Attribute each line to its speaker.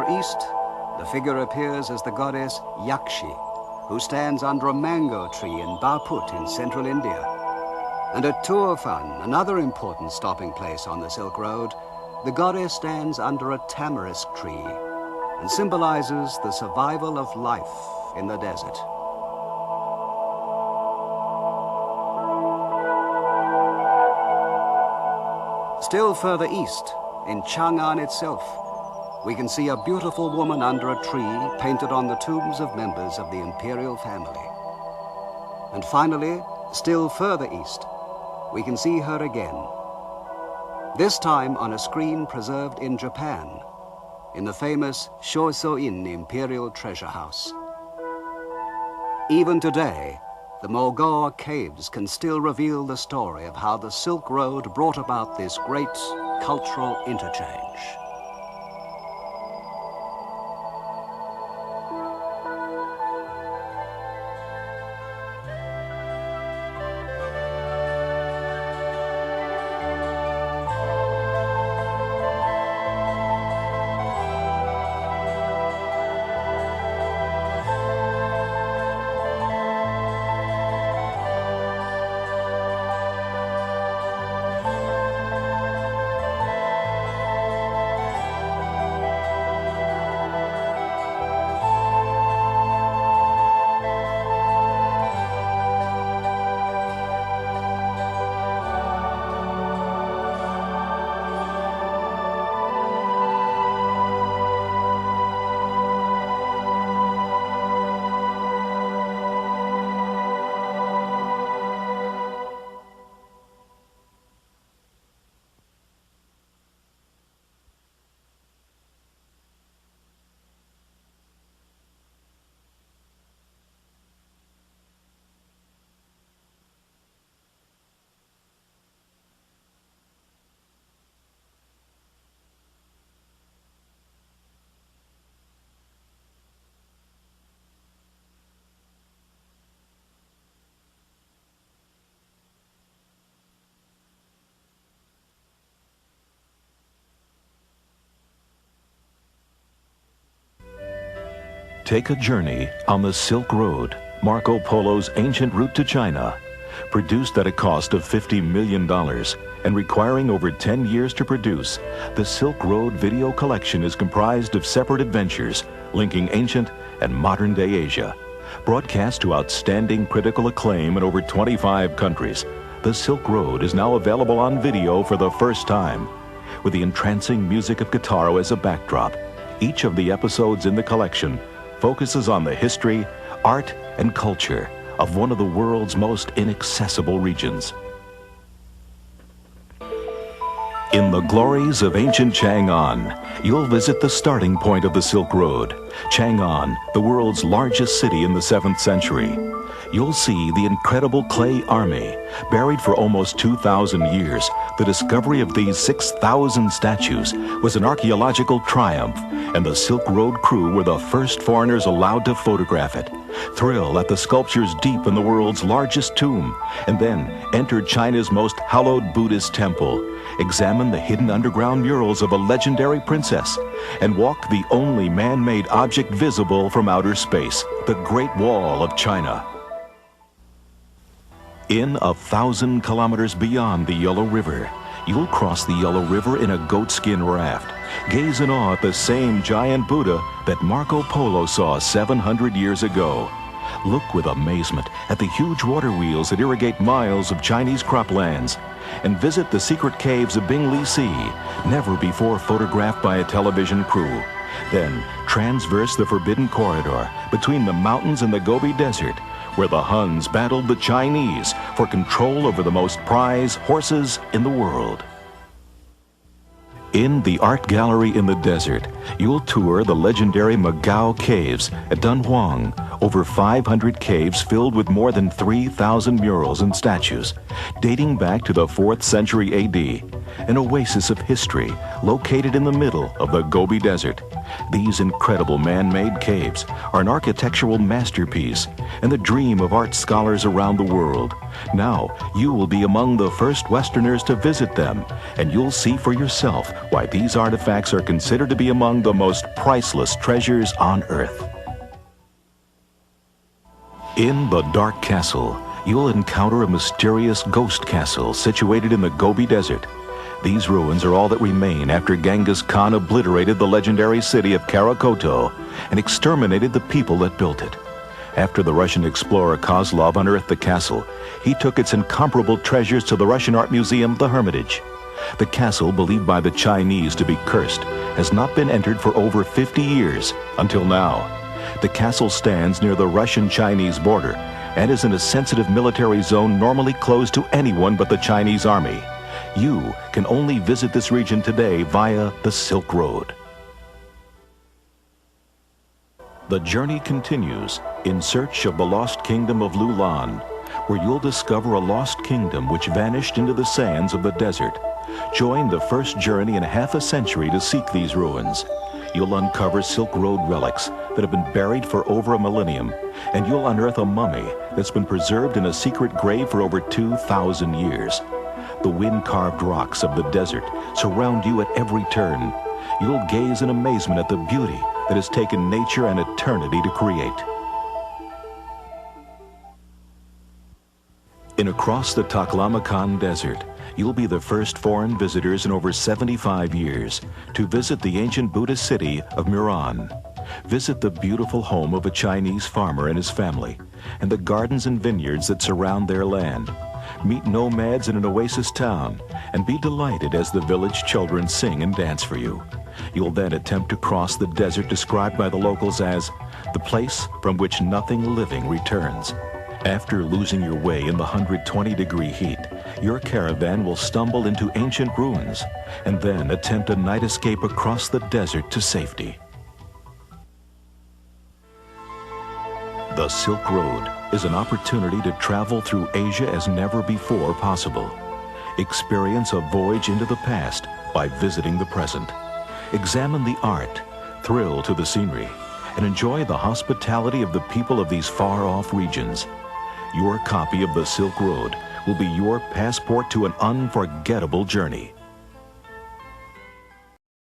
Speaker 1: further east, the figure appears as the goddess Yakshi, who stands under a mango tree in Baput in central India. And at Turfan, another important stopping place on the Silk Road, the goddess stands under a tamarisk tree and symbolizes the survival of life in the desert. Still further east, in Changan itself, we can see a beautiful woman under a tree painted on the tombs of members of the imperial family. And finally, still further east, we can see her again, this time on a screen preserved in Japan, in the famous Shoso-in Imperial Treasure House. Even today, the Mogoa caves can still reveal the story of how the Silk Road brought about this great cultural interchange.
Speaker 2: Take a journey on the Silk Road, Marco Polo's ancient route to China. Produced at a cost of $50 million and requiring over 10 years to produce, the Silk Road video collection is comprised of separate adventures linking ancient and modern-day Asia. Broadcast to outstanding critical acclaim in over 25 countries, the Silk Road is now available on video for the first time. With the entrancing music of Kitaro as a backdrop, each of the episodes in the collection focuses on the history, art, and culture of one of the world's most inaccessible regions. In the glories of ancient Changan, you'll visit the starting point of the Silk Road, Changan, the world's largest city in the 7th century. You'll see the incredible clay army, buried for almost 2,000 years. The discovery of these 6,000 statues was an archaeological triumph, and the Silk Road crew were the first foreigners allowed to photograph it. Thrill at the sculptures deep in the world's largest tomb, and then enter China's most hallowed Buddhist temple. Examine the hidden underground murals of a legendary princess, and walk the only man-made object visible from outer space, the Great Wall of China. In 1,000 kilometers beyond the Yellow River, you'll cross the Yellow River in a goatskin raft. Gaze in awe at the same giant Buddha that Marco Polo saw 700 years ago. Look with amazement at the huge water wheels that irrigate miles of Chinese croplands. And visit the secret caves of Bingli Sea, never before photographed by a television crew. Then transverse the forbidden corridor between the mountains and the Gobi Desert, where the Huns battled the Chinese for control over the most prized horses in the world. In the art gallery in the desert, you'll tour the legendary Magao Caves at Dunhuang, over 500 caves filled with more than 3,000 murals and statues, dating back to the 4th century AD. an oasis of history located in the middle of the Gobi Desert. These incredible man-made caves are an architectural masterpiece and the dream of art scholars around the world. Now, you will be among the first Westerners to visit them, and you'll see for yourself why these artifacts are considered to be among the most priceless treasures on Earth. In the Dark Castle, you'll encounter a mysterious ghost castle situated in the Gobi Desert. These ruins are all that remain after Genghis Khan obliterated the legendary city of Karakoto and exterminated the people that built it. After the Russian explorer Kozlov unearthed the castle, he took its incomparable treasures to the Russian art museum, the Hermitage. The castle, believed by the Chinese to be cursed, has not been entered for over 50 years until now. The castle stands near the Russian-Chinese border and is in a sensitive military zone normally closed to anyone but the Chinese army. You can only visit this region today via the Silk Road. The journey continues in search of the lost kingdom of Lou-Lan, where you'll discover a lost kingdom which vanished into the sands of the desert. Join the first journey in half a century to seek these ruins. You'll uncover Silk Road relics that have been buried for over a millennium, and you'll unearth a mummy that's been preserved in a secret grave for over 2,000 years. The wind-carved rocks of the desert surround you at every turn. You'll gaze in amazement at the beauty that has taken nature and eternity to create. In across the Taklamakan desert, you'll be the first foreign visitors in over 75 years to visit the ancient Buddhist city of Muran. Visit the beautiful home of a Chinese farmer and his family, and the gardens and vineyards that surround their land. Meet nomads in an oasis town, and be delighted as the village children sing and dance for you. You'll then attempt to cross the desert described by the locals as the place from which nothing living returns. After losing your way in the 120-degree heat, your caravan will stumble into ancient ruins and then attempt a night escape across the desert to safety. The Silk Road is an opportunity to travel through Asia as never before possible. Experience a voyage into the past by visiting the present. Examine the art, thrill to the scenery, and enjoy the hospitality of the people of these far-off regions. Your copy of the Silk Road will be your passport to an unforgettable journey.